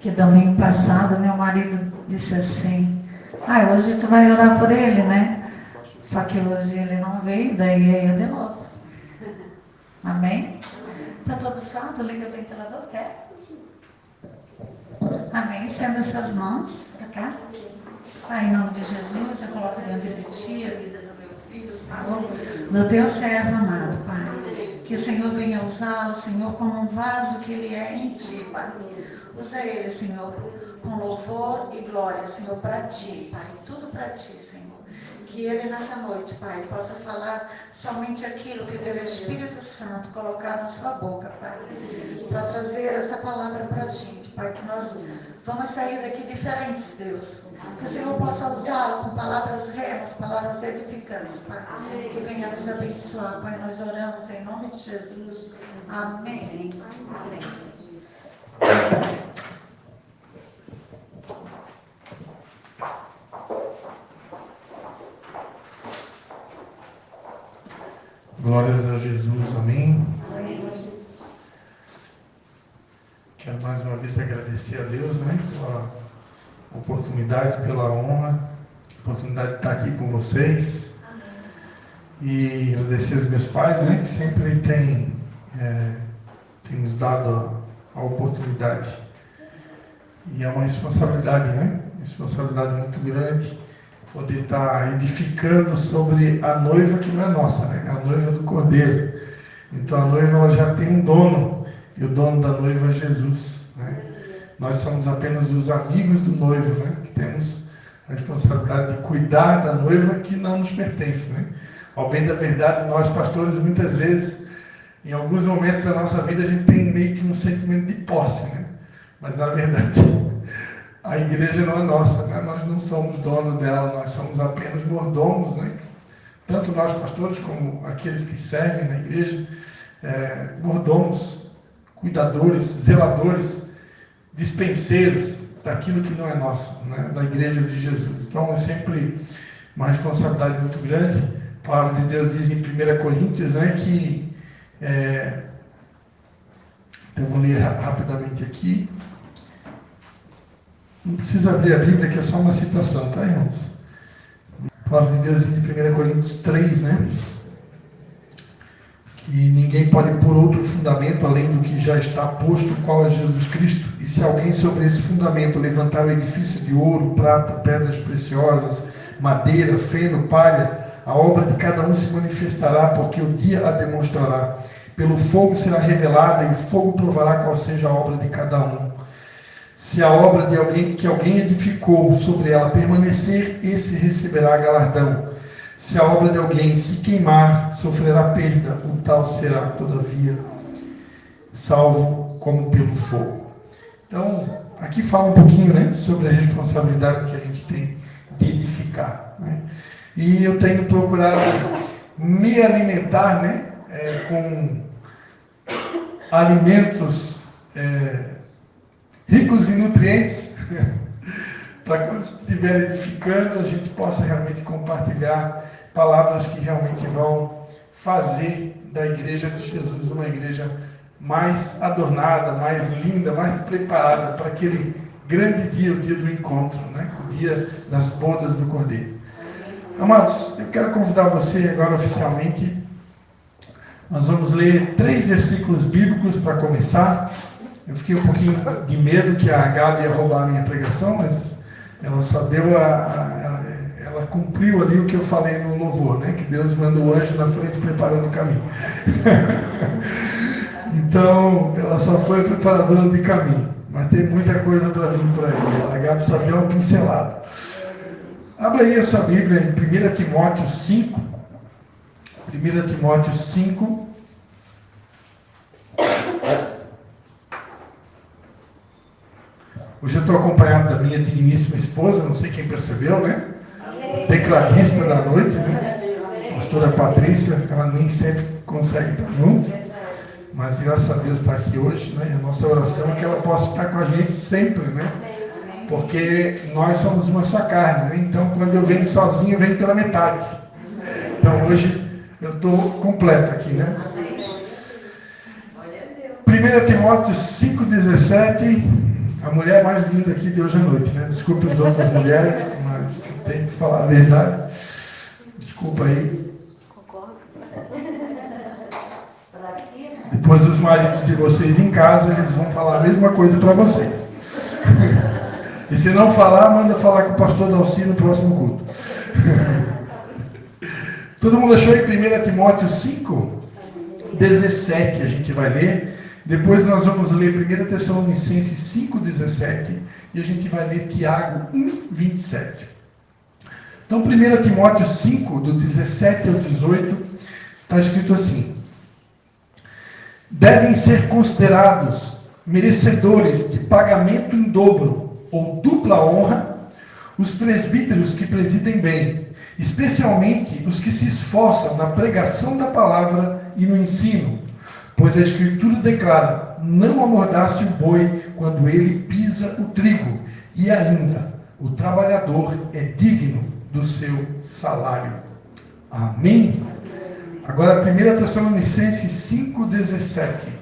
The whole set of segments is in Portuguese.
Que domingo passado meu marido disse assim, hoje tu vai orar por ele, né? Só que hoje ele não veio, daí eu de novo. Amém? Tá todo saldo? Liga o ventilador, quer? Amém? Estenda essas mãos para cá. Pai, em nome de Jesus, eu coloco diante de Ti a vida do meu filho, Senhor, do Teu servo amado, Pai. Que o Senhor venha usá-lo, Senhor, como um vaso que ele é em Ti, Pai. Usa ele, Senhor, com louvor e glória, Senhor, para Ti, Pai. Tudo para Ti, Senhor. Que ele nessa noite, Pai, possa falar somente aquilo que o Teu Espírito Santo colocar na sua boca, Pai. Para trazer essa palavra para a gente, Pai, que nós vamos sair daqui diferentes, Deus. Que o Senhor possa usá-lo com palavras remas, palavras edificantes, Pai. Que venha nos abençoar, Pai. Nós oramos em nome de Jesus. Amém. Amém. Glórias a Jesus, amém? Amém. Quero mais uma vez agradecer a Deus, né, pela oportunidade, pela honra, oportunidade de estar aqui com vocês. E agradecer aos meus pais, né, que sempre têm nos dado a oportunidade. E é uma responsabilidade, né? Responsabilidade muito grande poder estar edificando sobre a noiva que não é nossa, né? A noiva do Cordeiro. Então a noiva ela já tem um dono, e o dono da noiva é Jesus, né? Nós somos apenas os amigos do noivo, né? Que temos a responsabilidade de cuidar da noiva que não nos pertence, né? Ao bem da verdade, nós pastores muitas vezes, em alguns momentos da nossa vida, a gente tem meio que um sentimento de posse, né? Mas na verdade a igreja não é nossa, né? Nós não somos donos dela, nós somos apenas mordomos, né? Tanto nós pastores como aqueles que servem na igreja, mordomos, cuidadores, zeladores, dispenseiros daquilo que não é nosso, né? Da igreja de Jesus. Então é sempre uma responsabilidade muito grande. A palavra de Deus diz em 1 Coríntios, né, que eu vou ler rapidamente aqui. Não precisa abrir a Bíblia, que é só uma citação, tá, irmãos? A palavra de Deus diz em 1 Coríntios 3, né? Que ninguém pode pôr outro fundamento além do que já está posto, qual é Jesus Cristo. E se alguém sobre esse fundamento levantar o edifício de ouro, prata, pedras preciosas, madeira, feno, palha, a obra de cada um se manifestará, porque o dia a demonstrará. Pelo fogo será revelada, e o fogo provará qual seja a obra de cada um. Se a obra de alguém que alguém edificou sobre ela permanecer, esse receberá galardão. Se a obra de alguém se queimar, sofrerá perda, o tal será, todavia, salvo como pelo fogo. Então, aqui fala um pouquinho, né, sobre a responsabilidade que a gente tem de edificar, né? E eu tenho procurado me alimentar, né, com alimentos ricos em nutrientes, para quando estiver edificando, a gente possa realmente compartilhar palavras que realmente vão fazer da igreja de Jesus uma igreja mais adornada, mais linda, mais preparada para aquele grande dia, o dia do encontro, né? O dia das bodas do Cordeiro. Amados, eu quero convidar você agora oficialmente. Nós vamos ler 3 versículos bíblicos para começar. Eu fiquei um pouquinho de medo que a Gabi ia roubar a minha pregação, mas ela só deu ela cumpriu ali o que eu falei no louvor, né? Que Deus manda o anjo na frente preparando o caminho. Então, ela só foi a preparadora de caminho, mas tem muita coisa para vir por aí. A Gabi só deu uma pincelada. Abra aí a sua Bíblia em 1 Timóteo 5. 1 Timóteo 5. Hoje eu estou acompanhado da minha digníssima esposa, não sei quem percebeu, né? Tecladista da noite, né? Pastora Patrícia, ela nem sempre consegue estar junto, mas graças a Deus está aqui hoje, né? A nossa oração é que ela possa estar com a gente sempre, né? Porque nós somos uma só carne, né? Então quando eu venho sozinho, eu venho pela metade. Então hoje eu estou completo aqui, né? 1 Timóteo 5,17. a mulher mais linda aqui de hoje à noite, né? Desculpe as outras mulheres, mas tenho que falar a verdade. Desculpa aí. Depois os maridos de vocês em casa, eles vão falar a mesma coisa para vocês. E se não falar, manda falar com o pastor Dalci no próximo culto. Todo mundo achou em 1 Timóteo 5, 17, a gente vai ler. Depois nós vamos ler 1 Tessalonicenses 5, 17. E a gente vai ler Tiago 1, 27. Então 1 Timóteo 5, do 17 ao 18, está escrito assim: devem ser considerados merecedores de pagamento em dobro ou dupla honra os presbíteros que presidem bem, especialmente os que se esforçam na pregação da palavra e no ensino, pois a Escritura declara: não amordace o boi quando ele pisa o trigo, e ainda o trabalhador é digno do seu salário. Amém? Agora 1 Tessalonicenses 5, 17.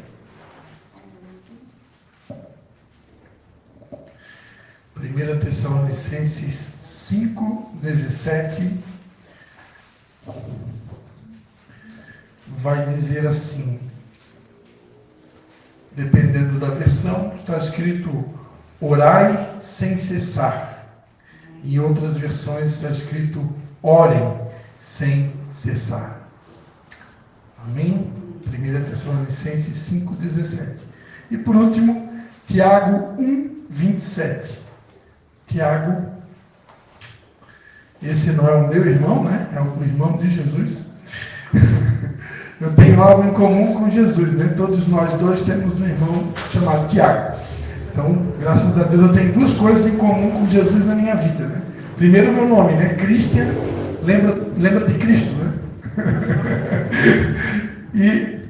1 Tessalonicenses 5, 17 vai dizer assim, dependendo da versão, está escrito: orai sem cessar. Em outras versões está escrito: orem sem cessar. Amém? 1 Tessalonicenses 5, 17. E por último, Tiago 1, 27. Tiago, esse não é o meu irmão, né? É o irmão de Jesus. Eu tenho algo em comum com Jesus, né? Todos nós dois temos um irmão chamado Tiago. Então, graças a Deus, eu tenho duas coisas em comum com Jesus na minha vida, né? Primeiro, o meu nome, né? Christian, lembra de Cristo, né? E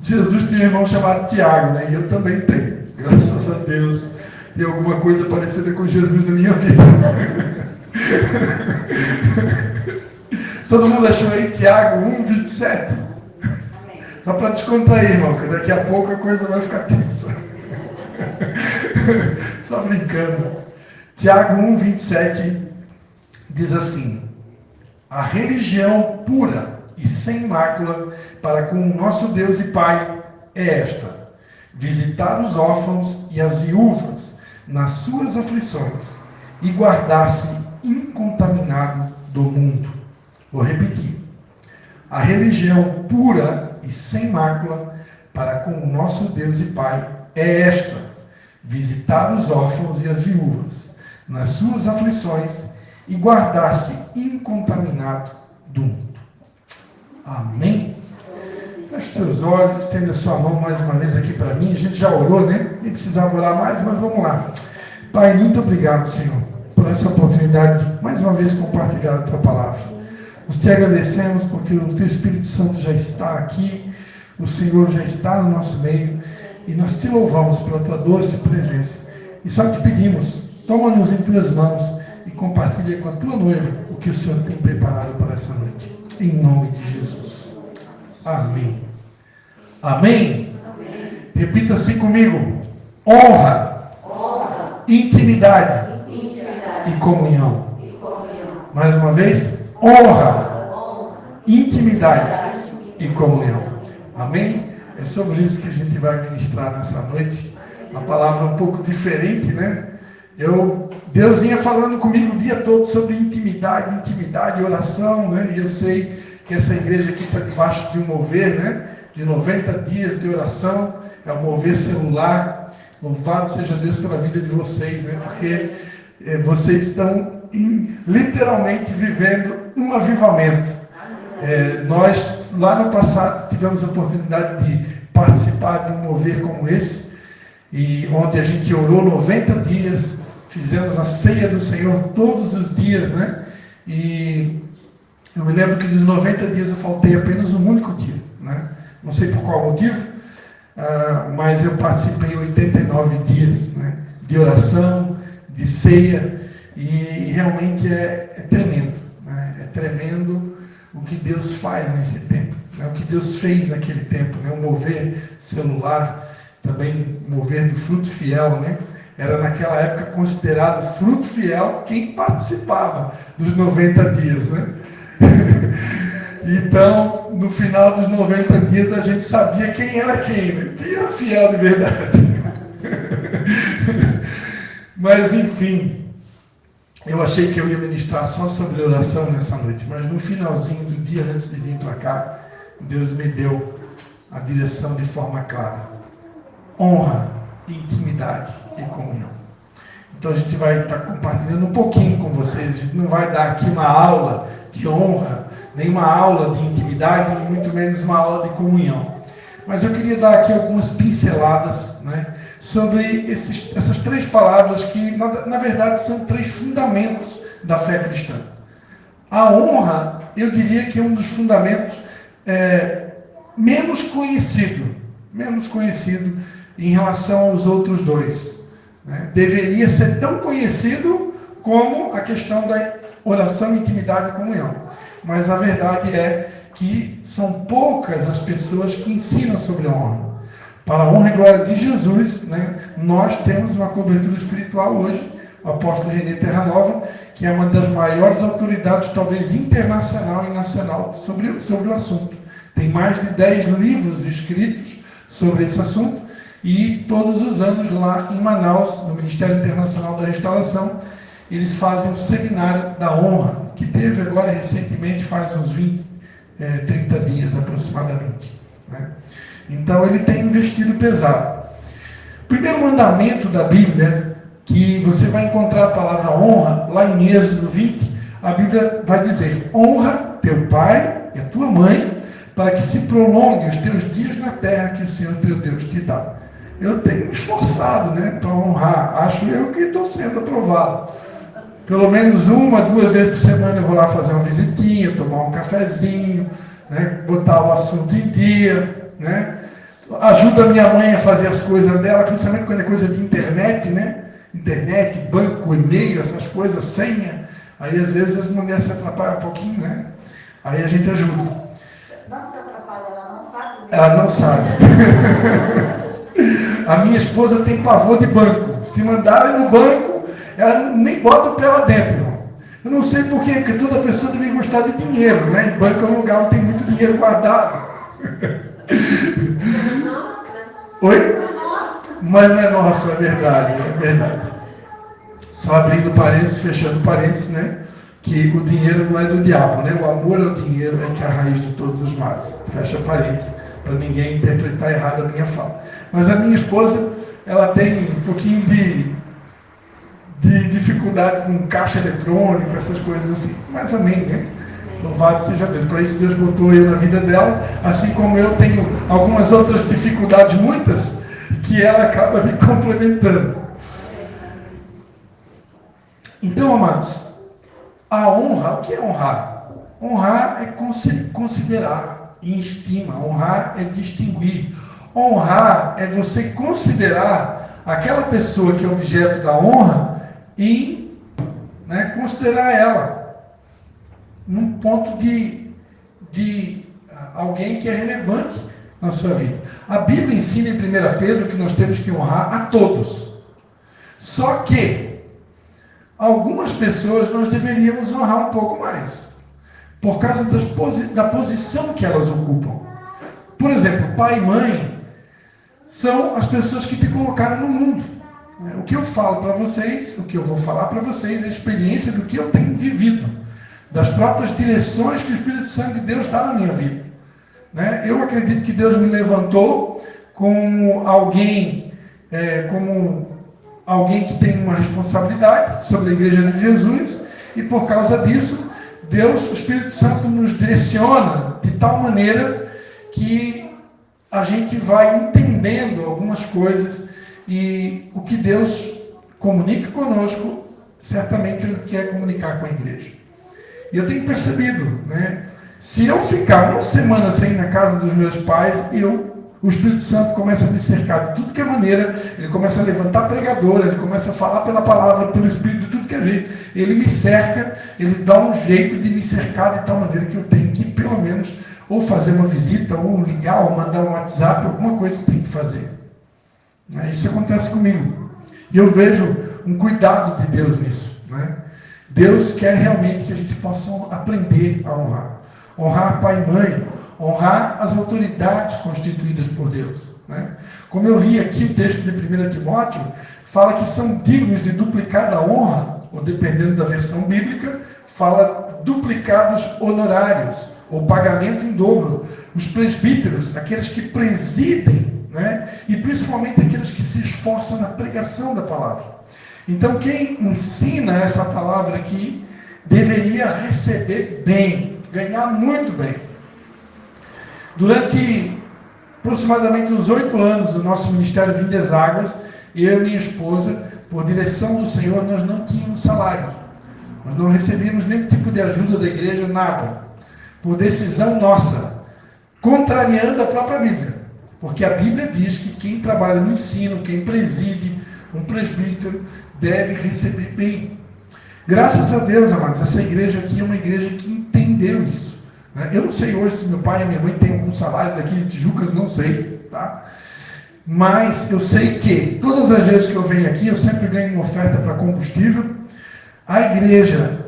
Jesus tinha um irmão chamado Tiago, né? E eu também tenho. Graças a Deus, tem alguma coisa parecida com Jesus na minha vida. Todo mundo achou aí Tiago 1, 27? Amém. Só para descontrair, irmão, que daqui a pouco a coisa vai ficar tensa. Só brincando. Tiago 1, 27 diz assim: a religião pura e sem mácula para com o nosso Deus e Pai é esta: visitar os órfãos e as viúvas nas suas aflições e guardar-se incontaminado do mundo. Vou repetir: a religião pura e sem mácula para com o nosso Deus e Pai é esta: visitar os órfãos e as viúvas nas suas aflições e guardar-se incontaminado do mundo. Amém? Feche seus olhos, estenda sua mão mais uma vez aqui para mim. A gente já orou, né? Nem precisava orar mais, mas vamos lá. Pai, muito obrigado, Senhor, por essa oportunidade de mais uma vez compartilhar a Tua palavra. Nós te agradecemos porque o Teu Espírito Santo já está aqui, o Senhor já está no nosso meio, e nós te louvamos pela Tua doce presença. E só te pedimos, toma-nos em Tuas mãos e compartilha com a Tua noiva o que o Senhor tem preparado para essa noite. Em nome de Jesus. Amém. Amém? Amém. Repita assim comigo: honra, intimidade, e comunhão. Mais uma vez: honra, intimidade e comunhão. Amém? É sobre isso que a gente vai ministrar nessa noite. Uma palavra um pouco diferente, né? Deus vinha falando comigo o dia todo sobre intimidade e oração, né? E eu sei que essa igreja aqui está debaixo de um mover, né? De 90 dias de oração. É um mover celular. Louvado seja Deus pela vida de vocês, né? Porque vocês estão literalmente vivendo um avivamento. Nós, lá no passado, tivemos a oportunidade de participar de um mover como esse, e onde a gente orou 90 dias, fizemos a ceia do Senhor todos os dias, né? E eu me lembro que dos 90 dias eu faltei apenas um único dia, né? Não sei por qual motivo, mas eu participei 89 dias, né? De oração, de ceia, e realmente é tremendo, né? É tremendo o que Deus faz nesse tempo, né? O que Deus fez naquele tempo, né? O mover celular, também o mover do fruto fiel, né? era naquela época considerado fruto fiel quem participava dos 90 dias, né? Então, no final dos 90 dias, a gente sabia quem era quem, né? Quem era fiel de verdade. Mas, enfim, eu achei que eu ia ministrar só sobre oração nessa noite, mas no finalzinho do dia, antes de vir para cá, Deus me deu a direção de forma clara. Honra, intimidade e comunhão. Então a gente vai estar compartilhando um pouquinho com vocês. A gente não vai dar aqui uma aula de honra, nem uma aula de intimidade, e muito menos uma aula de comunhão. Mas eu queria dar aqui algumas pinceladas, né, sobre essas três palavras que, na verdade, são três fundamentos da fé cristã. A honra, eu diria que é um dos fundamentos menos conhecido em relação aos outros dois. Né? Deveria ser tão conhecido como a questão da oração, intimidade e comunhão. Mas a verdade é que são poucas as pessoas que ensinam sobre a honra. Para a honra e glória de Jesus, né, nós temos uma cobertura espiritual hoje, o apóstolo René Terranova, que é uma das maiores autoridades, talvez internacional e nacional, sobre o assunto. Tem mais de 10 livros escritos sobre esse assunto, e todos os anos lá em Manaus, no Ministério Internacional da Restauração, eles fazem um seminário da honra, que teve agora recentemente, faz uns 30 dias aproximadamente. Né? Então ele tem investido pesado. O primeiro mandamento da Bíblia, que você vai encontrar a palavra honra, lá em Êxodo 20, a Bíblia vai dizer: honra teu pai e a tua mãe, para que se prolongue os teus dias na terra que o Senhor teu Deus te dá. Eu tenho me esforçado, né, para honrar. Acho eu que estou sendo aprovado. Pelo menos 1-2 vezes por semana eu vou lá fazer uma visitinha, tomar um cafezinho, né, botar o assunto em dia, né? Ajuda a minha mãe a fazer as coisas dela, principalmente quando é coisa de internet, né? Internet, banco, e-mail, essas coisas, senha. Aí às vezes as mulheres se atrapalham um pouquinho, né? Aí a gente ajuda. Não se atrapalha, ela não sabe. Ela não sabe. A minha esposa tem pavor de banco. Se mandarem no banco, ela nem bota o pé lá dentro, irmão. Eu não sei por quê, porque toda pessoa deve gostar de dinheiro, né? E banco é um lugar onde tem muito dinheiro guardado. Oi? Mas não é nosso, é verdade, é verdade. Só abrindo parênteses, fechando parênteses, né? Que o dinheiro não é do diabo, né? O amor ao dinheiro é que é a raiz de todos os males. Fecha parênteses, para ninguém interpretar errado a minha fala. Mas a minha esposa, ela tem um pouquinho de dificuldade com caixa eletrônico, essas coisas assim. Mas amém, né? Louvado seja Deus. Para isso Deus botou eu na vida dela, assim como eu tenho algumas outras dificuldades, muitas, que ela acaba me complementando. Então, amados, a honra, o que é honrar? Honrar é considerar em estima, honrar é distinguir. Honrar é você considerar aquela pessoa que é objeto da honra e, né, considerar ela num ponto de alguém que é relevante na sua vida. A Bíblia ensina em 1 Pedro que nós temos que honrar a todos. Só que algumas pessoas nós deveríamos honrar um pouco mais, por causa da posição que elas ocupam. Por exemplo, pai e mãe são as pessoas que te colocaram no mundo. O que eu falo para vocês, o que eu vou falar para vocês é a experiência do que eu tenho vivido, das próprias direções que o Espírito Santo de Deus dá na minha vida. Eu acredito que Deus me levantou como alguém que tem uma responsabilidade sobre a Igreja de Jesus, e por causa disso, Deus, o Espírito Santo, nos direciona de tal maneira que a gente vai entendendo algumas coisas, e o que Deus comunica conosco, certamente Ele quer comunicar com a igreja. E eu tenho percebido, se eu ficar uma semana sem ir na casa dos meus pais, o Espírito Santo começa a me cercar de tudo que é maneira, ele começa a levantar pregador, ele começa a falar pela palavra, pelo Espírito, de tudo que é jeito. Ele me cerca, ele dá um jeito de me cercar de tal maneira que eu tenho que, pelo menos, ou fazer uma visita, ou ligar, ou mandar um WhatsApp, alguma coisa eu tenho que fazer. Isso acontece comigo. E eu vejo um cuidado de Deus nisso, né? Deus quer realmente que a gente possa aprender a honrar. Honrar pai e mãe, honrar as autoridades constituídas por Deus, né? Como eu li aqui o texto de 1 Timóteo, fala que são dignos de duplicada honra, ou dependendo da versão bíblica, fala duplicados honorários, ou pagamento em dobro. Os presbíteros, aqueles que presidem, né? E principalmente aqueles que se esforçam na pregação da palavra. Então quem ensina essa palavra aqui, deveria receber bem, ganhar muito bem. Durante aproximadamente uns 8 anos do nosso ministério Vindas Águas, eu e minha esposa, por direção do Senhor, nós não tínhamos salário. Nós não recebíamos nenhum tipo de ajuda da igreja, nada. Por decisão nossa, contrariando a própria Bíblia. Porque a Bíblia diz que quem trabalha no ensino, quem preside, um presbítero, deve receber bem. Graças a Deus, amados, essa igreja aqui é uma igreja que entendeu isso, né? Eu não sei hoje se meu pai e minha mãe têm algum salário daqui de Tijucas, não sei, tá? Mas eu sei que todas as vezes que eu venho aqui, eu sempre ganho uma oferta para combustível. A igreja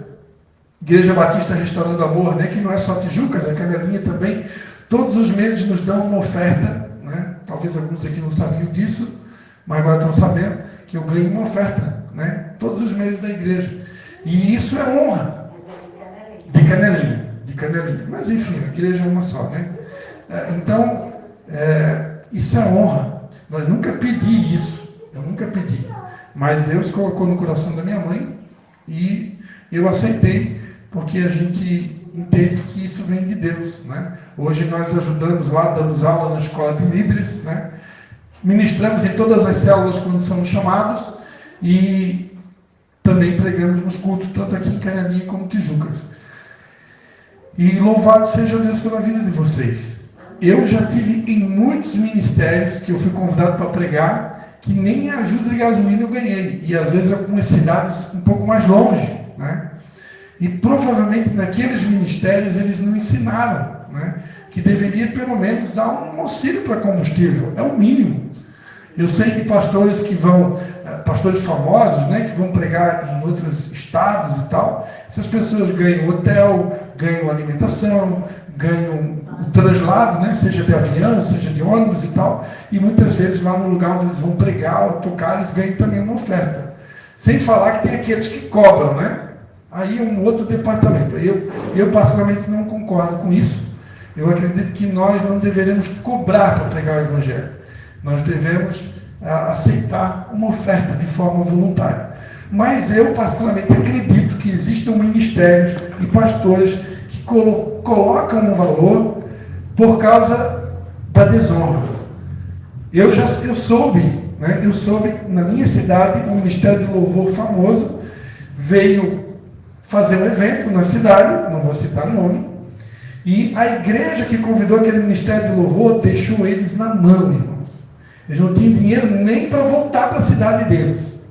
Batista Restaurando Amor, né, que não é só Tijucas, é Canelinha também, todos os meses nos dão uma oferta, né? Talvez alguns aqui não sabiam disso, mas agora estão sabendo que eu ganho uma oferta, né? Todos os meses da igreja. E isso é honra. De Canelinha. Mas enfim, a igreja é uma só, né? Então, isso é honra. Nós nunca pedi isso. Eu nunca pedi. Mas Deus colocou no coração da minha mãe e eu aceitei, porque a gente entende que isso vem de Deus, né? Hoje nós ajudamos lá, damos aula na escola de líderes, né? Ministramos em todas as células quando somos chamados e também pregamos nos cultos, tanto aqui em Canelinha como em Tijucas. E louvado seja Deus pela vida de vocês. Eu já tive em muitos ministérios que eu fui convidado para pregar, que nem ajuda de gasolina eu ganhei. E às vezes algumas cidades um pouco mais longe, né? E provavelmente naqueles ministérios eles não ensinaram, né, que deveria pelo menos dar um auxílio para combustível. É o mínimo. Eu sei que pastores que vão, pastores famosos, né, que vão pregar em outros estados e tal, essas pessoas ganham hotel, ganham alimentação, ganham o traslado, né, seja de avião, seja de ônibus e tal, e muitas vezes lá no lugar onde eles vão pregar ou tocar, eles ganham também uma oferta. Sem falar que tem aqueles que cobram, né? Aí é um outro departamento. Eu particularmente não concordo com isso. Eu acredito que nós não deveremos cobrar para pregar o Evangelho. Nós devemos aceitar uma oferta de forma voluntária. Mas eu particularmente acredito que existam ministérios e pastores que colocam um valor por causa da desonra. Eu soube, né? Eu soube na minha cidade, um ministério de louvor famoso veio fazer um evento na cidade, não vou citar o nome, e a igreja que convidou aquele ministério de louvor deixou eles na mão, irmãos. Eles não tinham dinheiro nem para voltar para a cidade deles.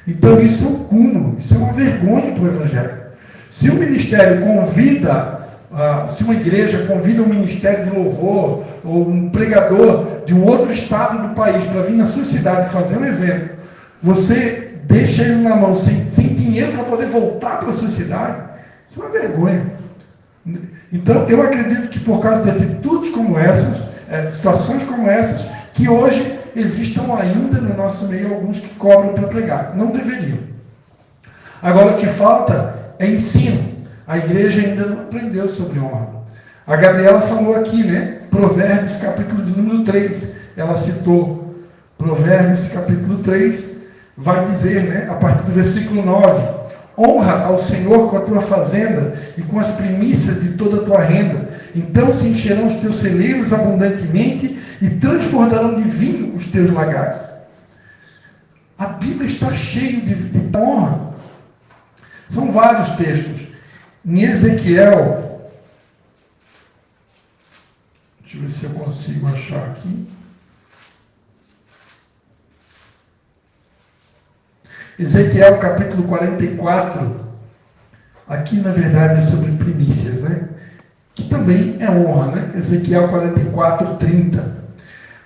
Então isso é um cúmulo, isso é uma vergonha para o Evangelho. Se o ministério convida, se uma igreja convida um ministério de louvor, ou um pregador de um outro estado do país para vir na sua cidade fazer um evento, você deixa ele na mão sem dinheiro para poder voltar para a sua cidade, isso é uma vergonha. Então eu acredito que por causa de atitudes como essas, situações como essas, que hoje existam ainda no nosso meio alguns que cobram para pregar. Não deveriam. Agora o que falta é ensino. A igreja ainda não aprendeu sobre honra. A Gabriela falou aqui, né? Provérbios capítulo de número 3. Ela citou Provérbios capítulo 3. Vai dizer, né, a partir do versículo 9: honra ao Senhor com a tua fazenda e com as primícias de toda a tua renda. Então se encherão os teus celeiros abundantemente e transbordarão de vinho os teus lagares. A Bíblia está cheia de honra. São vários textos. Em Ezequiel, deixa eu ver se eu consigo achar aqui. Ezequiel capítulo 44, aqui na verdade é sobre primícias, né? Que também é honra, né? Ezequiel 44, 30.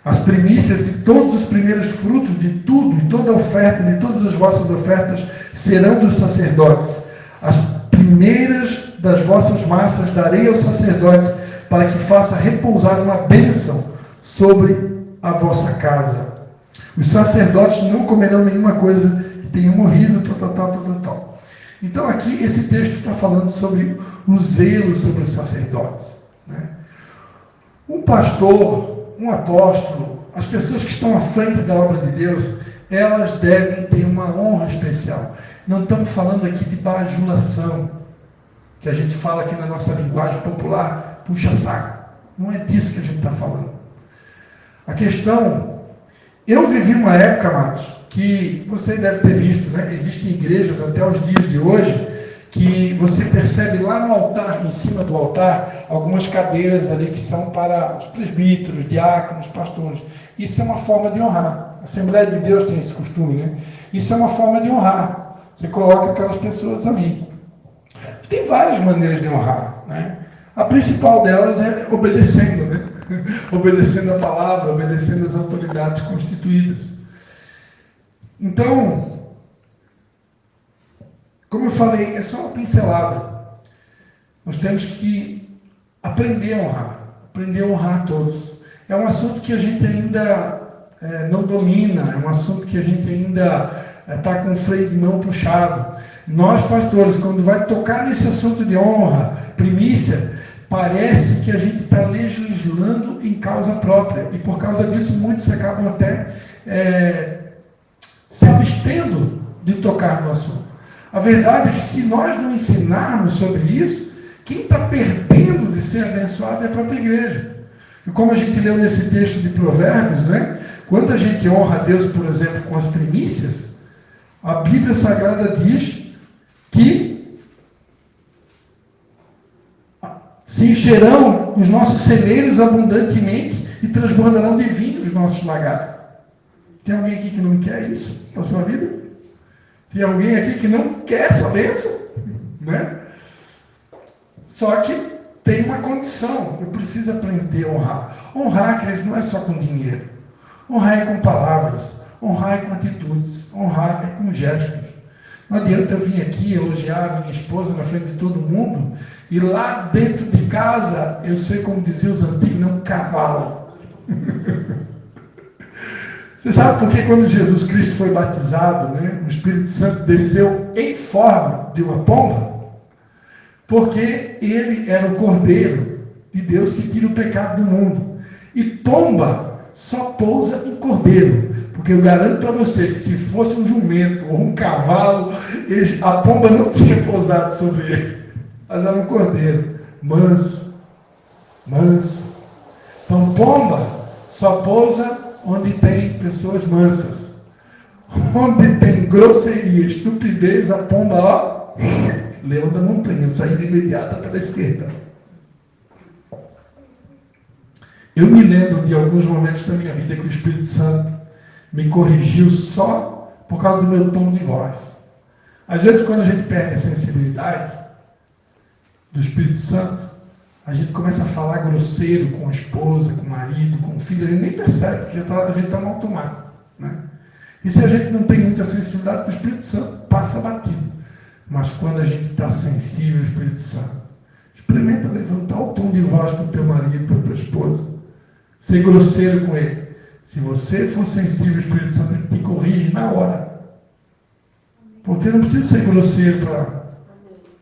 As primícias de todos os primeiros frutos de tudo, e toda oferta, de todas as vossas ofertas, serão dos sacerdotes. As primeiras das vossas massas darei ao sacerdote, para que faça repousar uma bênção sobre a vossa casa. Os sacerdotes não comerão nenhuma coisa que tenha morrido, tal. Então aqui esse texto está falando sobre o zelo sobre os sacerdotes, né? Um pastor, um apóstolo, as pessoas que estão à frente da obra de Deus, elas devem ter uma honra especial. Não estamos falando aqui de bajulação, que a gente fala aqui na nossa linguagem popular, puxa saco. Não é disso que a gente está falando. A questão, eu vivi uma época, amados, que você deve ter visto, né? Existem igrejas até os dias de hoje, que você percebe lá no altar, em cima do altar, algumas cadeiras ali que são para os presbíteros, diáconos, pastores. Isso é uma forma de honrar. A Assembleia de Deus tem esse costume, né? Isso é uma forma de honrar. Você coloca aquelas pessoas ali. Tem várias maneiras de honrar, né? A principal delas é obedecendo, né? Obedecendo a palavra, obedecendo as autoridades constituídas. Então, como eu falei, é só uma pincelada. Nós temos que aprender a honrar todos. É um assunto que a gente ainda não domina, é um assunto que a gente ainda está com o freio de mão puxado. Nós, pastores, quando vai tocar nesse assunto de honra, primícia, parece que a gente está legislando em causa própria. E por causa disso, muitos acabam até se abstendo de tocar no assunto. A verdade é que se nós não ensinarmos sobre isso, quem está perdendo de ser abençoado é a própria igreja. E como a gente leu nesse texto de Provérbios, né? Quando a gente honra a Deus, por exemplo, com as primícias, a Bíblia Sagrada diz que se encherão os nossos celeiros abundantemente e transbordarão de vinho os nossos lagares. Tem alguém aqui que não quer isso na sua vida? Tem alguém aqui que não quer essa bênção? Né? Só que tem uma condição, eu preciso aprender a honrar. Honrar, queridos, não é só com dinheiro. Honrar é com palavras, honrar é com atitudes, honrar é com gestos. Não adianta eu vir aqui elogiar a minha esposa na frente de todo mundo e lá dentro de casa, eu sei como diziam os antigos, não cavalo. Você sabe por que quando Jesus Cristo foi batizado, né, o Espírito Santo desceu em forma de uma pomba? Porque ele era o Cordeiro de Deus que tira o pecado do mundo. E pomba só pousa em cordeiro. Porque eu garanto para você que se fosse um jumento ou um cavalo, a pomba não tinha pousado sobre ele. Mas era um cordeiro, manso. Então pomba só pousa onde tem pessoas mansas. Onde tem grosseria, estupidez, a pomba, ó, leão da montanha, saída imediata para a esquerda. Eu me lembro de alguns momentos da minha vida que o Espírito Santo me corrigiu só por causa do meu tom de voz. Às vezes, quando a gente perde a sensibilidade do Espírito Santo, a gente começa a falar grosseiro com a esposa, com o marido, com o filho, a gente nem percebe, porque a gente está no automático, né? E se a gente não tem muita sensibilidade, o Espírito Santo passa batido. Mas quando a gente está sensível ao Espírito Santo, experimenta levantar o tom de voz para o teu marido, para a tua esposa, ser grosseiro com ele. Se você for sensível ao Espírito Santo, ele te corrige na hora. Porque não precisa ser grosseiro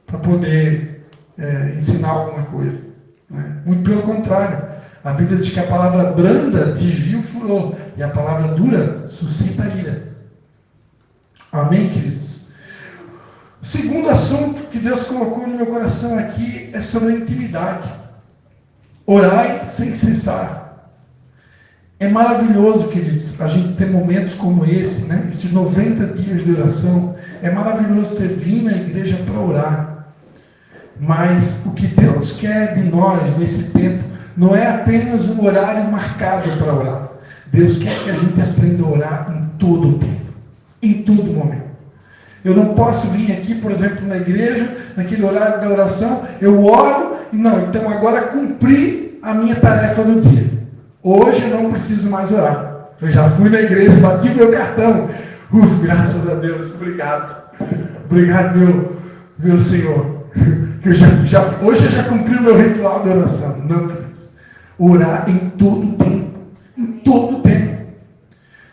para poder ensinar alguma coisa, né? Muito pelo contrário. A Bíblia diz que a palavra branda desvia o furor e a palavra dura suscita a ira. Amém, queridos? O segundo assunto que Deus colocou no meu coração aqui é sobre a intimidade. Orai sem cessar. É maravilhoso, queridos, a gente ter momentos como esse, né? Esses 90 dias de oração. É maravilhoso você vir na igreja para orar. Mas o que Deus quer de nós nesse tempo não é apenas um horário marcado para orar. Deus quer que a gente aprenda a orar em todo o tempo, em todo momento. Eu não posso vir aqui, por exemplo, na igreja, naquele horário da oração, eu oro e não, então agora cumpri a minha tarefa do dia. Hoje eu não preciso mais orar. Eu já fui na igreja, bati meu cartão. Graças a Deus, obrigado. Obrigado, meu Senhor. Que hoje eu já cumpri o meu ritual de oração. Não, queridos. Orar em todo tempo. Em todo tempo.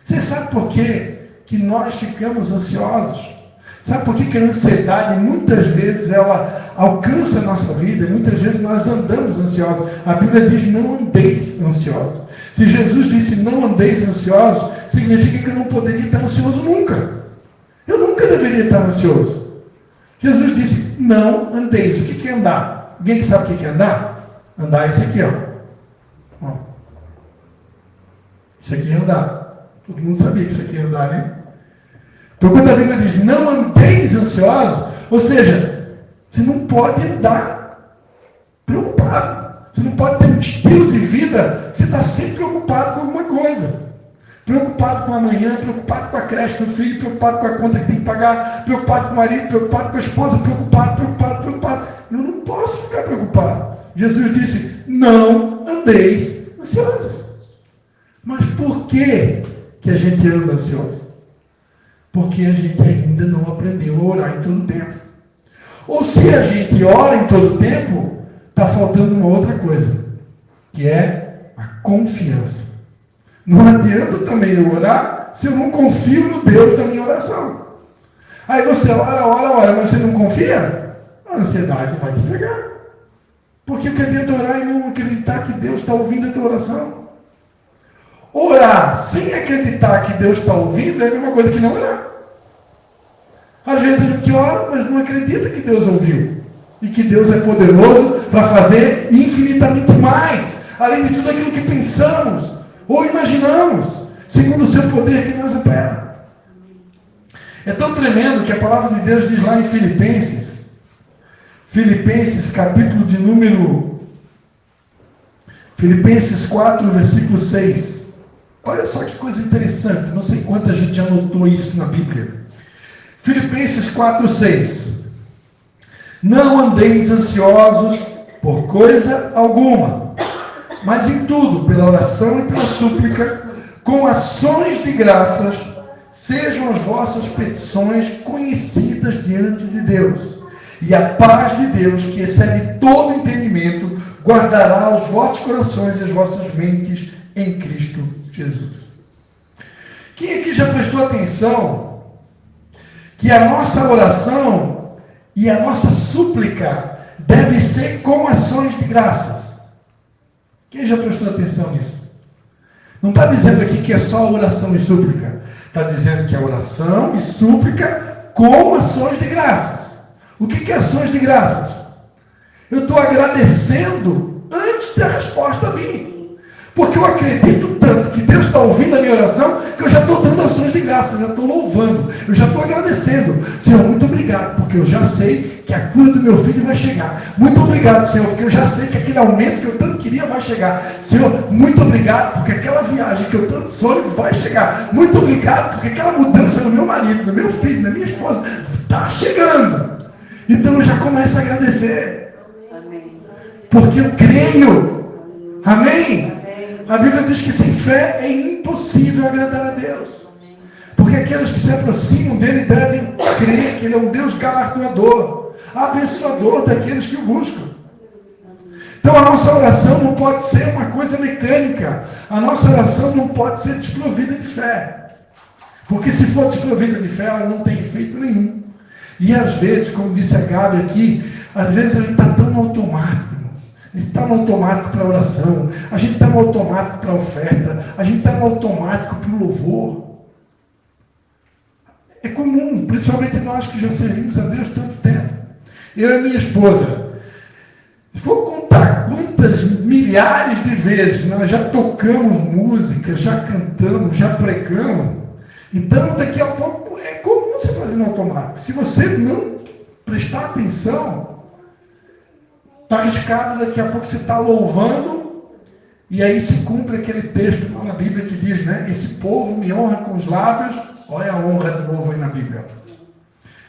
Você sabe por quê que nós ficamos ansiosos? Sabe por que a ansiedade, muitas vezes, ela alcança a nossa vida, e muitas vezes nós andamos ansiosos. A Bíblia diz, não andeis ansiosos. Se Jesus disse, não andeis ansiosos, significa que eu não poderia estar ansioso nunca. Eu nunca deveria estar ansioso. Jesus disse, não andeis. O que é andar? Alguém que sabe o que é andar? Andar é isso aqui, ó. Isso aqui é andar. Todo mundo sabia que isso aqui é andar, né? Então, quando a Bíblia diz, não andeis ansiosos, ou seja, você não pode andar preocupado. Você não pode ter um estilo de vida, você está sempre preocupado com alguma coisa. Preocupado com amanhã, preocupado com a creche do filho, preocupado com a conta que tem que pagar, preocupado com o marido, preocupado com a esposa, preocupado. Eu não posso ficar preocupado. Jesus disse, não andeis ansiosos. Mas por que a gente anda ansioso? Porque a gente ainda não aprendeu a orar em todo tempo. Ou se a gente ora em todo tempo, está faltando uma outra coisa, que é a confiança. Não adianta também eu orar se eu não confio no Deus da minha oração. Aí você ora, mas você não confia? A ansiedade vai te pegar. Porque o que adianta orar e não acreditar que Deus está ouvindo a tua oração? Orar sem acreditar que Deus está ouvindo é a mesma coisa que não orar. Às vezes a gente ora, mas não acredita que Deus ouviu. E que Deus é poderoso para fazer infinitamente mais, além de tudo aquilo que pensamos ou imaginamos, segundo o seu poder que nos opera. É tão tremendo que a palavra de Deus diz lá em Filipenses, capítulo de número Filipenses 4, versículo 6. Olha só que coisa interessante, não sei quanta gente já notou isso na Bíblia. Filipenses 4, 6. Não andeis ansiosos por coisa alguma, mas em tudo, pela oração e pela súplica, com ações de graças, sejam as vossas petições conhecidas diante de Deus. E a paz de Deus, que excede todo entendimento, guardará os vossos corações e as vossas mentes em Cristo Jesus. Quem aqui já prestou atenção que a nossa oração e a nossa súplica deve ser com ações de graças? Quem já prestou atenção nisso? Não está dizendo aqui que é só oração e súplica. Está dizendo que é oração e súplica com ações de graças. O que é ações de graças? Eu estou agradecendo antes da resposta vir. Porque eu acredito tanto que Deus está ouvindo a minha oração, que eu já estou dando ações de graça, eu já estou louvando, eu já estou agradecendo. Senhor, muito obrigado, porque eu já sei que a cura do meu filho vai chegar. Muito obrigado, Senhor, porque eu já sei que aquele aumento que eu tanto queria vai chegar. Senhor, muito obrigado, porque aquela viagem que eu tanto sonho vai chegar. Muito obrigado, porque aquela mudança no meu marido, no meu filho, na minha esposa, está chegando. Então eu já começo a agradecer. Porque eu creio. Amém? A Bíblia diz que sem fé é impossível agradar a Deus. Porque aqueles que se aproximam dele devem crer que ele é um Deus galardoador, abençoador daqueles que o buscam. Então a nossa oração não pode ser uma coisa mecânica. A nossa oração não pode ser desprovida de fé. Porque se for desprovida de fé, ela não tem efeito nenhum. E às vezes, como disse a Gabi aqui, às vezes a gente está tão automático. A gente está no automático para a oração, a gente está no automático para a oferta, a gente está no automático para o louvor. É comum, principalmente nós que já servimos a Deus tanto tempo. Eu e minha esposa, se for contar quantas milhares de vezes nós já tocamos música, já cantamos, já pregamos, então daqui a pouco é comum você fazer no automático. Se você não prestar atenção, está arriscado, daqui a pouco você está louvando, e aí se cumpre aquele texto na Bíblia que diz, né? Esse povo me honra com os lábios. Olha a honra de novo aí na Bíblia.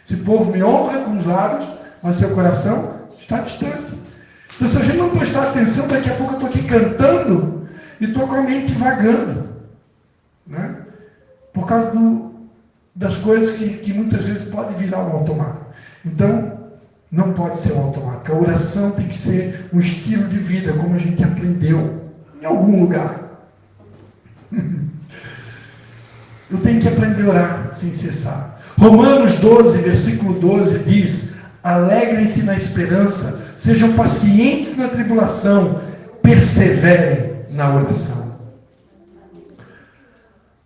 Esse povo me honra com os lábios, mas seu coração está distante. Então, se a gente não prestar atenção, daqui a pouco eu estou aqui cantando e estou com a mente vagando, né? Por causa das coisas que muitas vezes pode virar um automático. Então, não pode ser um automático. A oração tem que ser um estilo de vida, como a gente aprendeu em algum lugar. Eu tenho que aprender a orar sem cessar. Romanos 12, versículo 12 diz: alegrem-se na esperança, sejam pacientes na tribulação, perseverem na oração.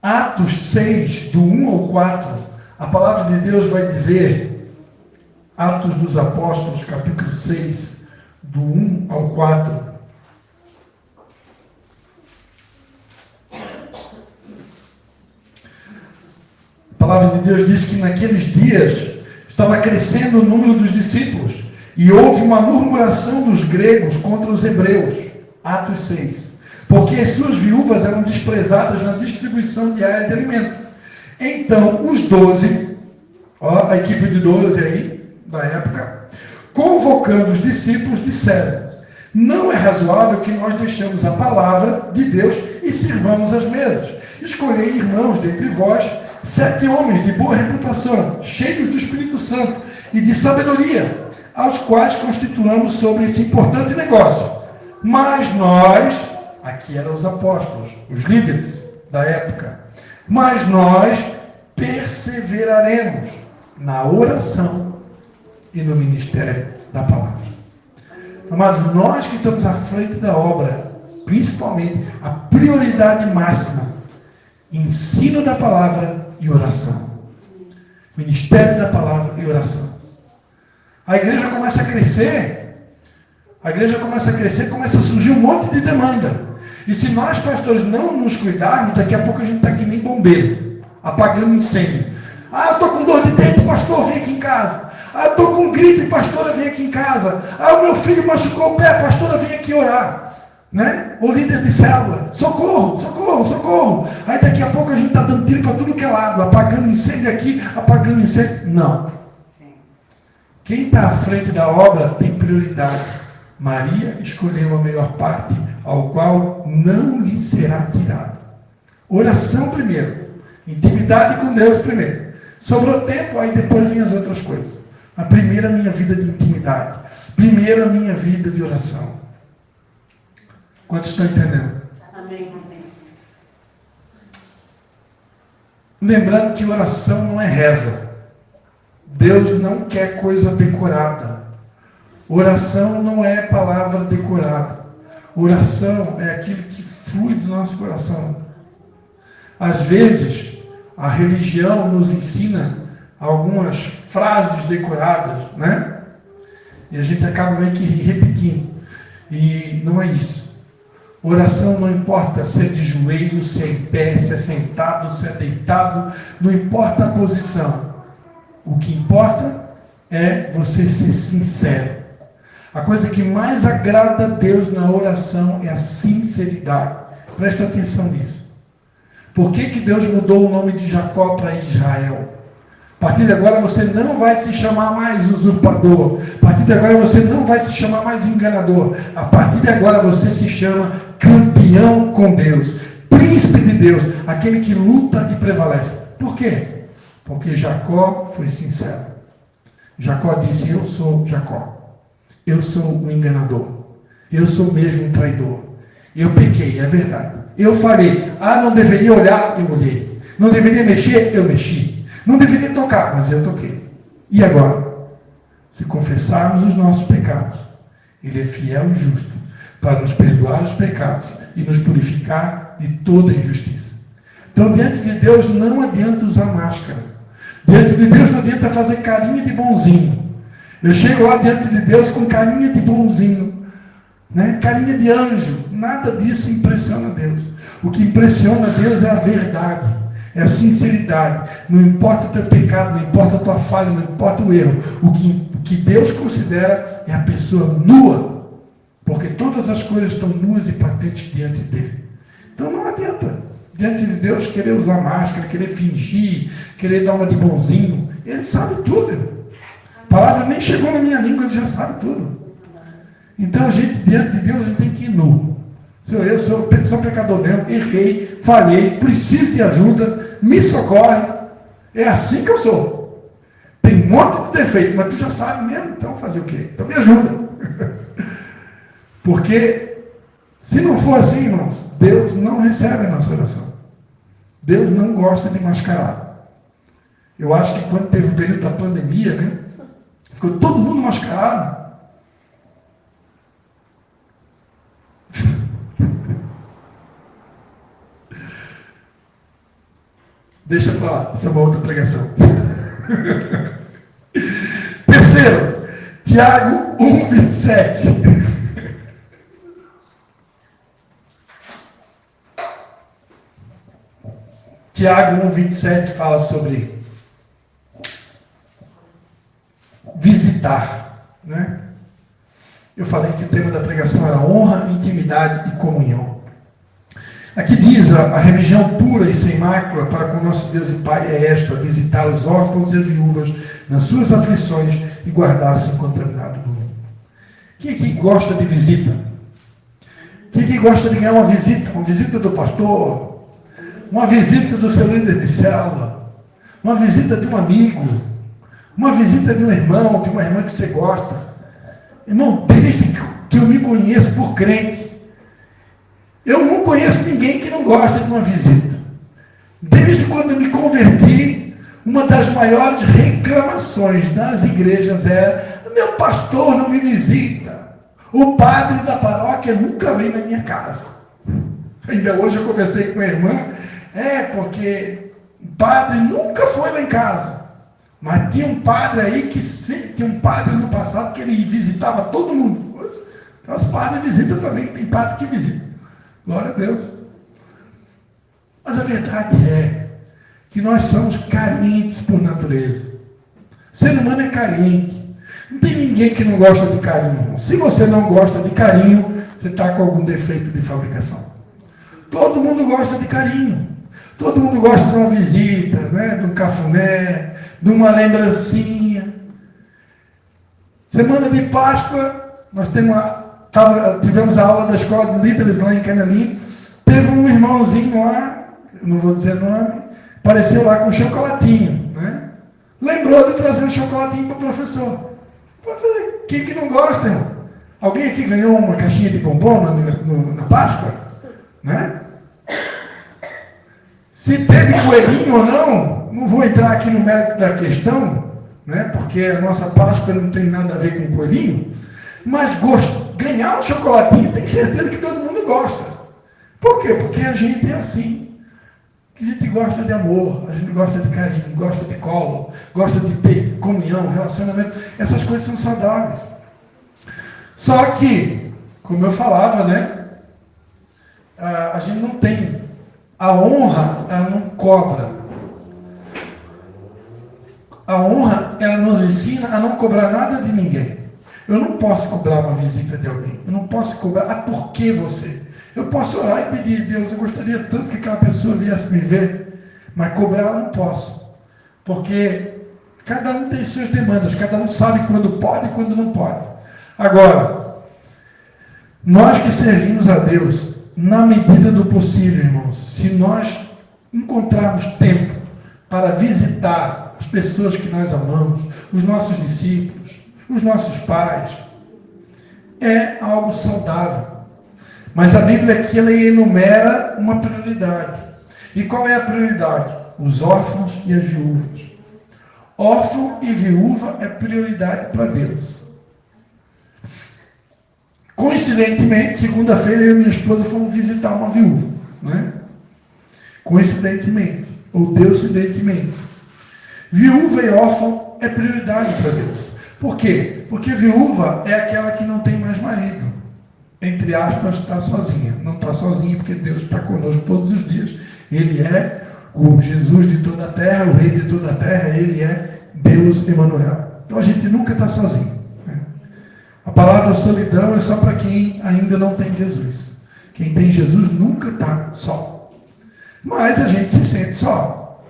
Atos 6, do 1 ao 4, a palavra de Deus vai dizer, Atos dos Apóstolos, capítulo 6, do 1 ao 4. A palavra de Deus diz que naqueles dias estava crescendo o número dos discípulos e houve uma murmuração dos gregos contra os hebreus. Atos 6. Porque as suas viúvas eram desprezadas na distribuição diária de alimento. Então, os 12, a equipe de 12 aí, da época, convocando os discípulos, disseram: não é razoável que nós deixemos a palavra de Deus e sirvamos as mesas. Escolhei, irmãos, dentre vós, 7 homens de boa reputação, cheios do Espírito Santo e de sabedoria, aos quais constituamos sobre esse importante negócio. Mas nós, aqui eram os apóstolos, os líderes da época, mas nós perseveraremos na oração e no ministério da palavra. Amados, nós que estamos à frente da obra, principalmente a prioridade máxima, ensino da palavra e oração. Ministério da palavra e oração. A igreja começa a crescer, começa a surgir um monte de demanda. E se nós, pastores, não nos cuidarmos, daqui a pouco a gente está que nem bombeiro, apagando incêndio. Ah, eu estou com dor de dente, pastor, vem aqui em casa. Ah, eu estou com gripe, pastora, vem aqui em casa. Ah, o meu filho machucou o pé, pastora, vem aqui orar. Né? O líder de célula, socorro, socorro, socorro. Aí daqui a pouco a gente está dando tiro para tudo que é lado, apagando incêndio aqui, apagando incêndio. Não. Quem está à frente da obra tem prioridade. Maria escolheu a melhor parte, ao qual não lhe será tirado. Oração primeiro, intimidade com Deus primeiro. Sobrou tempo, aí depois vem as outras coisas. A primeira, a minha vida de intimidade. Primeiro, a minha vida de oração. Quantos estão entendendo? Amém. Lembrando que oração não é reza. Deus não quer coisa decorada. Oração não é palavra decorada. Oração é aquilo que flui do nosso coração. Às vezes, a religião nos ensina algumas frases decoradas, né? E a gente acaba meio que repetindo. E não é isso. Oração não importa se é de joelho, se é em pé, se é sentado, se é deitado, não importa a posição. O que importa é você ser sincero. A coisa que mais agrada a Deus na oração é a sinceridade. Presta atenção nisso. Por que Deus mudou o nome de Jacó para Israel? A partir de agora você não vai se chamar mais usurpador. A partir de agora você não vai se chamar mais enganador. A partir de agora você se chama campeão com Deus. Príncipe de Deus. Aquele que luta e prevalece. Por quê? Porque Jacó foi sincero. Jacó disse: eu sou Jacó. Eu sou um enganador. Eu sou mesmo um traidor. Eu pequei, é verdade. Eu falei: ah, não deveria olhar, eu olhei. Não deveria mexer, eu mexi. Não deveria tocar, mas eu toquei. E agora? Se confessarmos os nossos pecados, Ele é fiel e justo para nos perdoar os pecados e nos purificar de toda injustiça. Então, diante de Deus não adianta usar máscara. Diante de Deus não adianta fazer carinha de bonzinho. Eu chego lá diante de Deus com carinha de bonzinho, né? Carinha de anjo. Nada disso impressiona Deus. O que impressiona Deus é a verdade. É a sinceridade. Não importa o teu pecado, não importa a tua falha, não importa o erro. O que Deus considera é a pessoa nua. Porque todas as coisas estão nuas e patentes diante dele. Então não adianta, diante de Deus, querer usar máscara, querer fingir, querer dar uma de bonzinho. Ele sabe tudo. A palavra nem chegou na minha língua, ele já sabe tudo. Então a gente, diante de Deus, a gente tem que ir nu. Senhor, eu sou pecador mesmo, errei, falhei, preciso de ajuda, me socorre. É assim que eu sou. Tem um monte de defeito, mas tu já sabe mesmo, então fazer o quê? Então me ajuda. Porque se não for assim, irmãos, Deus não recebe a nossa oração. Deus não gosta de mascarado. Eu acho que quando teve o período da pandemia, né, ficou todo mundo mascarado. Deixa para lá, essa é uma outra pregação. Terceiro, Tiago 1:27. Tiago 1:27 fala sobre visitar, né? Eu falei que o tema da pregação era honra, intimidade e comunhão. Aqui diz, a religião pura e sem mácula para com nosso Deus e Pai é esta: visitar os órfãos e as viúvas nas suas aflições e guardar-se incontaminado do mundo. Quem aqui gosta de visita? Quem aqui gosta de ganhar uma visita do pastor, uma visita do seu líder de célula, uma visita de um amigo, uma visita de um irmão, de uma irmã que você gosta? Irmão, desde que eu me conheço por crente, eu não conheço ninguém que não gosta de uma visita. Desde quando eu me converti, uma das maiores reclamações das igrejas era: meu pastor não me visita, o padre da paróquia nunca vem na minha casa. Ainda hoje eu conversei com a irmã, porque o padre nunca foi lá em casa. Mas tinha um padre aí tinha um padre no passado que ele visitava todo mundo. Os padres visitam também, tem padre que visita. Glória a Deus. Mas a verdade é que nós somos carentes por natureza. O ser humano é carente. Não tem ninguém que não gosta de carinho. Se você não gosta de carinho, você está com algum defeito de fabricação. Todo mundo gosta de carinho. Todo mundo gosta de uma visita, né? De um cafuné, de uma lembrancinha. Semana de Páscoa, nós tivemos a aula da escola de líderes lá em Canelim. Teve um irmãozinho lá, não vou dizer nome, apareceu lá com um chocolatinho, né? Lembrou de trazer um chocolatinho para o professor. Professor, quem que não gosta, irmão? Alguém aqui ganhou uma caixinha de bombom na Páscoa? Né? Se teve coelhinho ou não vou entrar aqui no mérito da questão, né? Porque a nossa Páscoa não tem nada a ver com coelhinho, mas ganhar um chocolatinho, tem certeza que todo mundo gosta. Por quê? Porque a gente é assim. A gente gosta de amor, a gente gosta de carinho, gosta de colo, gosta de ter comunhão, relacionamento. Essas coisas são saudáveis. Só que, como eu falava, né? A gente não tem. A honra, ela não cobra. A honra, ela nos ensina a não cobrar nada de ninguém. Eu não posso cobrar uma visita de alguém. Eu não posso cobrar, por que você? Eu posso orar e pedir: Deus, eu gostaria tanto que aquela pessoa viesse me ver, mas cobrar eu não posso. Porque cada um tem suas demandas, cada um sabe quando pode e quando não pode. Agora, nós que servimos a Deus, na medida do possível, irmãos, se nós encontrarmos tempo para visitar as pessoas que nós amamos, os nossos discípulos, os nossos pais, é algo saudável. Mas a Bíblia aqui, ela enumera uma prioridade. E qual é a prioridade? Os órfãos e as viúvas. Órfão e viúva é prioridade para Deus. Coincidentemente, segunda-feira eu e minha esposa fomos visitar uma viúva, né? Coincidentemente, ou deucidentemente. Viúva e órfão é prioridade para Deus. Por quê? Porque viúva é aquela que não tem mais marido. Entre aspas, está sozinha. Não está sozinha porque Deus está conosco todos os dias. Ele é o Jesus de toda a terra, o Rei de toda a terra. Ele é Deus Emanuel. Então a gente nunca está sozinho. A palavra solidão é só para quem ainda não tem Jesus. Quem tem Jesus nunca está só. Mas a gente se sente só.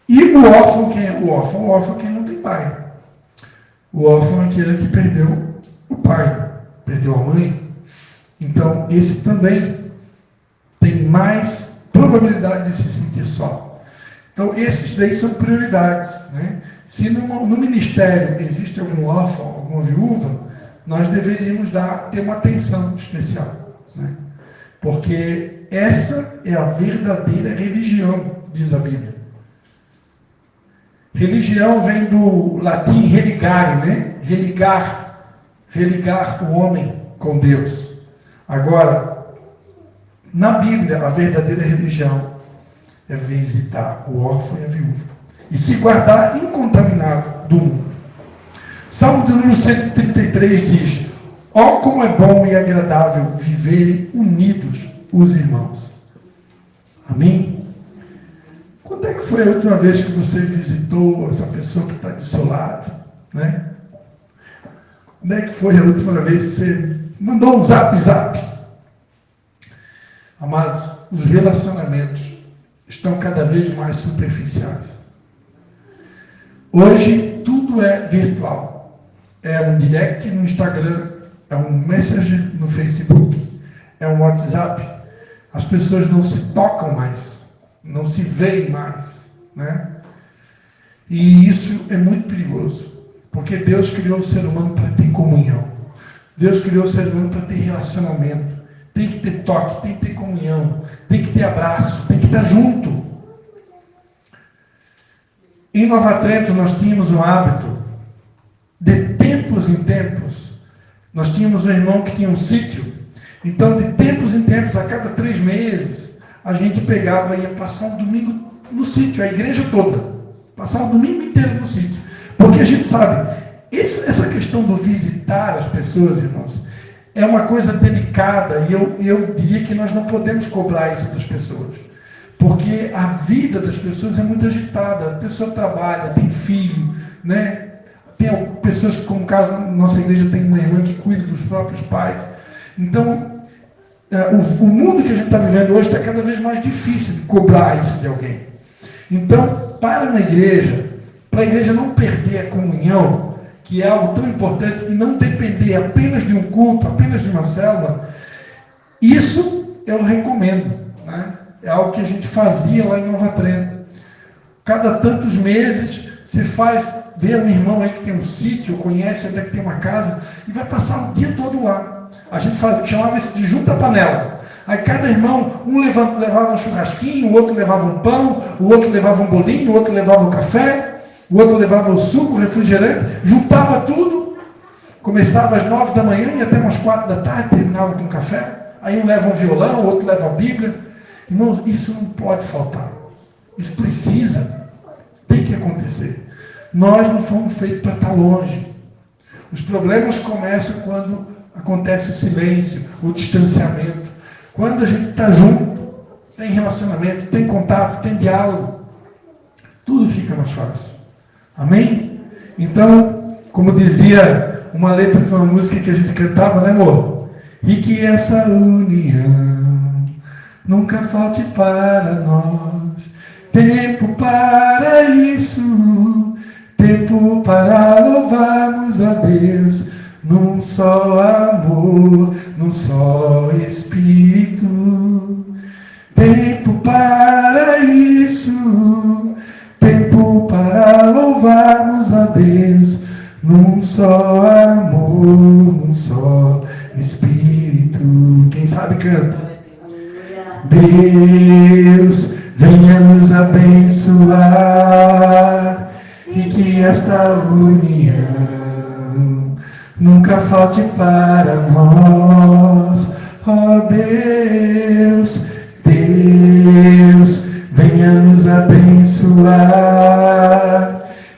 E o órfão, quem é o órfão? O órfão é quem não tem pai. O órfão é aquele que perdeu o pai, perdeu a mãe, Então, esse também tem mais probabilidade de se sentir só. Então, esses daí são prioridades, né? Se no ministério existe algum órfão, alguma viúva, nós deveríamos ter uma atenção especial, né? Porque essa é a verdadeira religião, diz a Bíblia. Religião vem do latim religare, né? Religar o homem com Deus. Agora, na Bíblia, a verdadeira religião é visitar o órfão e a viúva e se guardar incontaminado do mundo. Salmo de número 133 diz: ó, como é bom e agradável viverem unidos os irmãos. Amém? Quando é que foi a última vez que você visitou essa pessoa que está do seu lado, né? Quando é que foi a última vez que você mandou um zap? Amados, os relacionamentos estão cada vez mais superficiais. Hoje tudo é virtual. É um direct no Instagram, é um messenger no Facebook, é um WhatsApp. As pessoas não se tocam mais, não se veem mais, né? E isso é muito perigoso, porque Deus criou o ser humano para ter comunhão. Deus criou o ser humano para ter relacionamento. Tem que ter toque, tem que ter comunhão, tem que ter abraço, tem que estar junto. Em Nova Trento nós tínhamos um hábito, de tempos em tempos, nós tínhamos um irmão que tinha um sítio. Então, de tempos em tempos, a cada 3 meses, a gente pegava e ia passar um domingo no sítio, a igreja toda. Passar o domingo inteiro no sítio. Porque a gente sabe, essa questão do visitar as pessoas, irmãos, é uma coisa delicada, e eu diria que nós não podemos cobrar isso das pessoas. Porque a vida das pessoas é muito agitada. A pessoa trabalha, tem filho, né? Tem pessoas que, como caso, na nossa igreja tem uma irmã que cuida dos próprios pais. Então, o mundo que a gente está vivendo hoje está cada vez mais difícil de cobrar isso de alguém. Então, para a igreja não perder a comunhão, que é algo tão importante, e não depender apenas de um culto, apenas de uma célula, isso eu recomendo, né? É algo que a gente fazia lá em Nova Trento. Cada tantos meses, você vê um irmão aí que tem um sítio, conhece onde é que tem uma casa, e vai passar o dia todo lá. A gente chamava isso de junta-panela. Aí cada irmão, um levava um churrasquinho, o outro levava um pão, o outro levava um bolinho, o outro levava um café, o outro levava o suco, o refrigerante, juntava tudo, começava às 9 da manhã e até umas 4 da tarde, terminava com café. Aí um leva um violão, o outro leva a Bíblia. Irmãos, isso não pode faltar. Isso tem que acontecer. Nós não fomos feitos para estar longe. Os problemas começam quando acontece o silêncio, o distanciamento. Quando a gente está junto, tem relacionamento, tem contato, tem diálogo, tudo fica mais fácil. Amém? Então, como dizia uma letra de uma música que a gente cantava, né, amor? E que essa união nunca falte para nós. Tempo para isso, tempo para louvarmos a Deus, num só amor, num só Espírito. Tempo para isso, tempo para louvarmos a Deus, num só amor, num só Espírito. Quem sabe canta. Deus, venha nos abençoar, e que esta união nunca falte para nós. Ó Deus, Deus, venha nos abençoar,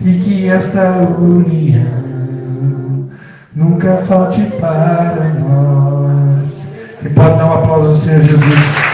e que esta união nunca falte para nós. Quem pode dar um aplauso ao Senhor Jesus?